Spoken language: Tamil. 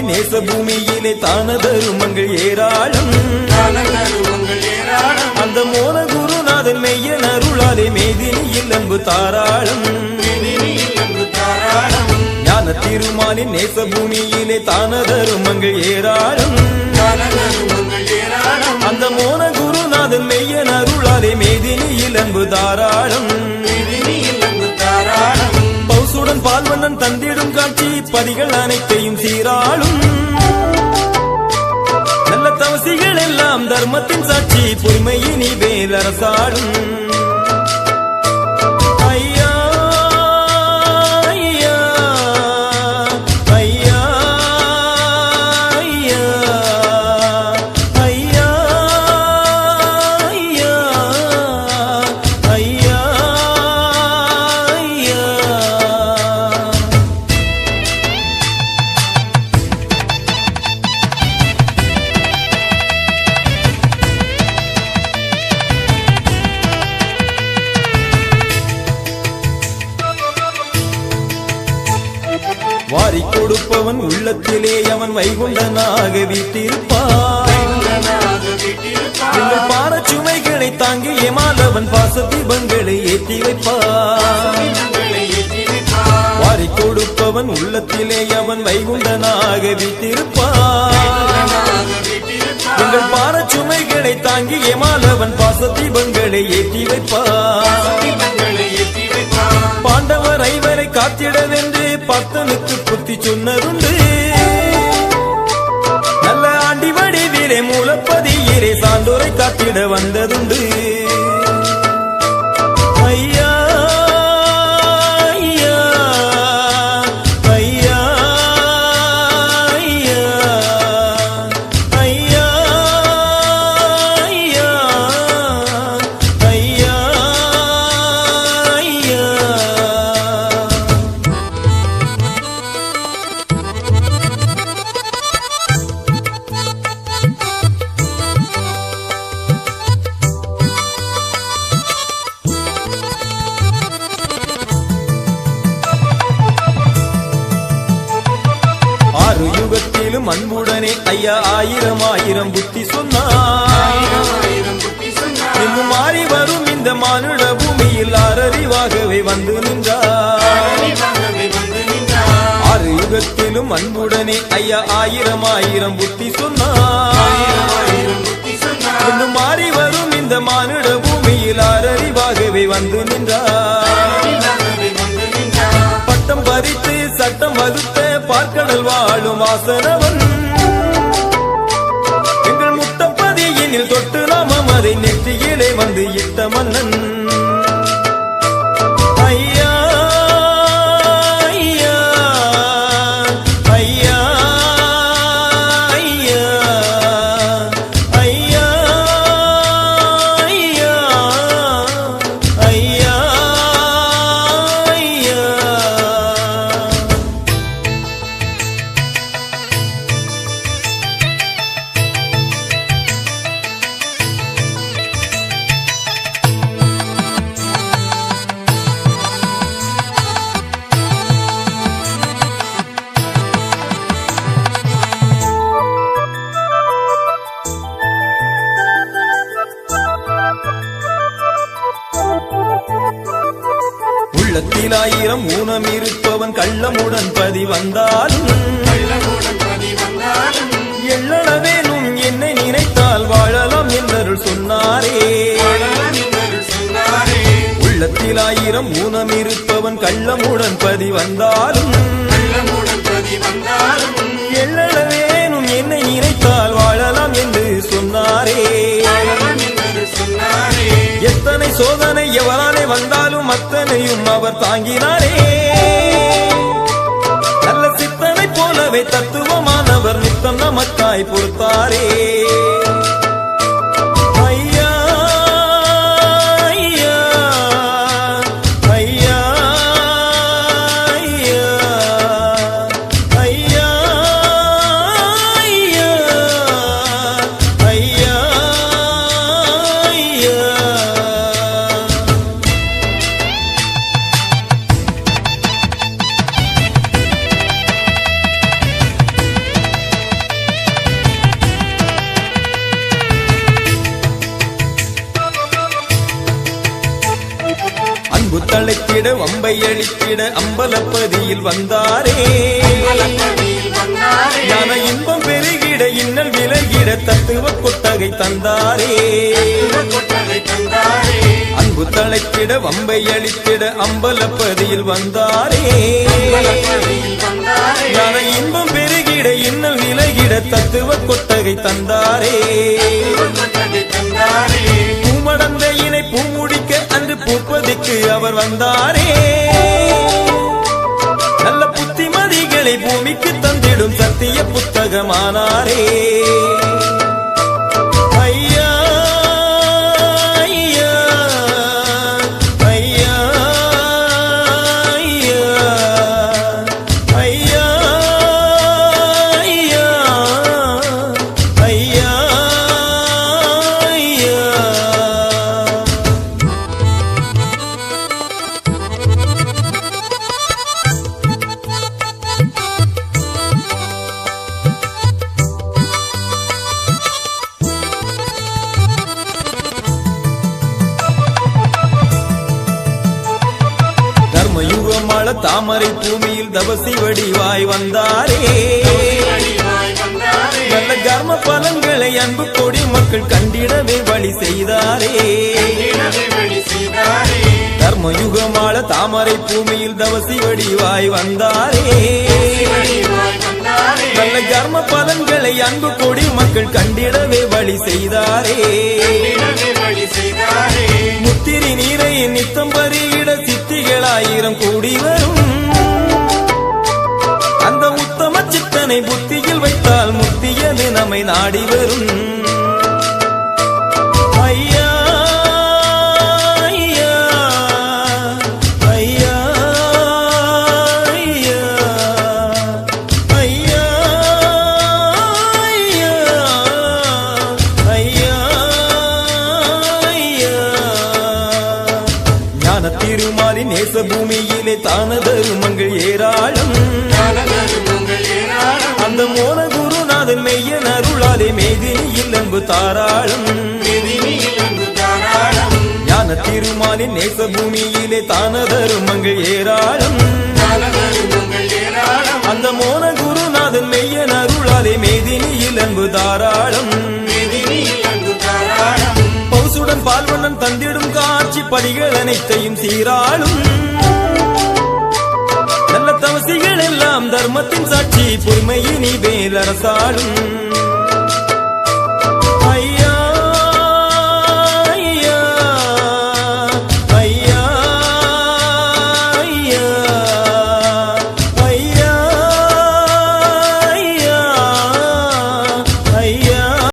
நேச பூமியிலே தான தருமங்கள் ஏராளம். அந்த மோன குருநாதன் மெய்யன் அருளாலே மேதினியில் அன்பு தாராளம். ஞான திருமாலின் நேச பூமியிலே தான தருமங்கள் ஏராளம். அந்த மோன குருநாதன் மெய்யன் அருளாலே மேதினியில் அன்பு தாராளம். பௌசுடன் பால்வண்ணன் தந்திடும் காட்சி பதிகள் அனைத்தையும் சீராளும். நல்ல தவசிகள் எல்லாம் தர்மத்தின் சாட்சி பொய்மையினி வேல் அரசாளும். ஐயா ஐயா ஐயா ஐயா ஐயா ஐயா ஐயா. வாரி கொடுப்பவன் உள்ளத்திலே அவன் வைகுண்டனாக வீட்டிருப்பான். எங்கள் பாரச் சுமைகளை தாங்கி ஏமாலவன் பாச தீபங்களை ஏற்றி வைப்பான். வாரி கொடுப்பவன் உள்ளத்திலே அவன் வைகுண்டனாக வீட்டிருப்பான். எங்கள் பாரச் சுமைகளை தாங்கி ஏமாலவன் பாச தீபங்களை ஏற்றி வைப்பான். பாண்டவர் ஐவரை காத்திடவென்று பக்தனுக்கு புத்தி சொன்னதுண்டு. நல்ல ஆண்டி வடிவிலே மூலப்பதியிலே சான்றோரை காத்திட வந்ததுண்டு. ஐயா ஐயா ஐயா ஐயா ஐயா ஐயா ஐயா. ஆறு யுகத்திலும் அன்புடனே ஐயா ஆயிரம் ஆயிரம் புத்தி சொன்னார். இன்னும் மாறி வரும் இந்த மானுட பூமியில் ஆறறிவாகவே வந்து நின்றார். ஆறு யுகத்திலும் அன்புடனே ஐயா ஆயிரம் ஆயிரம் புத்தி சொன்னார். இன்னும் மாறி வரும் இந்த மானுட பூமியில் ஆறறிவாகவே வந்து நின்றார். பட்டம் பறித்து சட்டம் வகுத்த பார்க்கடல் வாழும் வாசனவன் எங்கள் முட்டப்பதியினில் தொட்டு நாமம் அதை நெற்றியிலே வந்து இட்ட மன்னன். ஐயா ஐயா ஐயா ஐயா ஐயா ஐயா ஐயா ஐயா. உள்ளத்தில் ஆயிரம் ஊனம் இருப்பவன் கள்ளமுடன் பதி வந்தாலும் எள்ளளவேனும் என்னை நினைத்தால் வாழலாம் என்றருள் சொன்னாரே. உள்ளத்தில் ஆயிரம் ஊனம் இருப்பவன் கள்ளமுடன் பதி வந்தாலும் எள்ளளவேனும் என்னை நினைத்தால் வாழலாம் என்று சொன்னாரே. எத்தனை சோதனை எவராலே வந்தாலும் அத்தனையும் அவர் தாங்கினாரே. நல்ல சித்தனை போலவே தத்துவமானவர் நித்தம் நமக்காய் பொறுத்தாரே. ஐயா ஐயா ஐயா ஐயா ஐயா ஐயா ஐயா ஐயா. தலைத்திட வம்பை அழித்திட அம்பலப்பதியில் வந்தாரே ஞான இன்பம் பெருகிட இன்னல் விலகிட தத்துவ கொட்டகை தந்தாரே அன்பு தலைத்திட வம்பை அழித்திட அம்பலப்பதியில் வந்தாரே ஞான இன்பம் பெருகிட இன்னல் விலகிட தத்துவ கொட்டகை தந்தாரே பூமடந்த இணை பூமுடிக்க அன்று பூப்பதிக்கு அவர் வந்தாரே நல்ல புத்திமதிகளை பூமிக்கு தந்திடும் சத்திய புத்தகமானாரே ஐயா ஐயா ஐயா ஐயா ஐயா ஐயா ஐயா தர்மயுகமாள தாமரை பூமியில் தவசி வடிவாய் வந்தாரே நல்ல கர்ம பலன்களை அன்பு கொடி மக்கள் கண்டிடவே வழி செய்தாரே தர்மயுகமாள தாமரை பூமியில் தவசி வடிவாய் வந்தாரே நல்ல கர்ம பலன்களை அன்பு கொடி மக்கள் கண்டிடவே வழி செய்தாரே முத்திரி நீரை நித்தம் பரியிட சித்திகளாயிரம் கூடி வரும் அந்த உத்தம சித்தனை புத்தியில் வைத்தால் முத்தியது நம்மை நாடி வரும் ஐயா ஐயா ஐயா ஐயா ஐயா ஐயா ஐயா ஞான திருமாலி நேச பூமியிலே தான தருமங்கள் ஏராளம் அந்த மோன குருநாதன் மெய்யன் அருளாலே மேதினியில் அன்பு தாராளம் ஞான திருமாலின் நேச பூமியிலே தான தருமங்கள் ஏராளம் அந்த மோன குருநாதன் மெய்யன் அருளாலே மேதினியில் அன்பு தாராளம் பௌசுடன் பால்வண்ணன் தந்திடும் காட்சி படிகள் அனைத்தையும் சீராளும் நல்ல தவசிகள் எல்லாம் தர்மத்தின் சாட்சி பொறுமையினி வேலரசாளும் ஐயா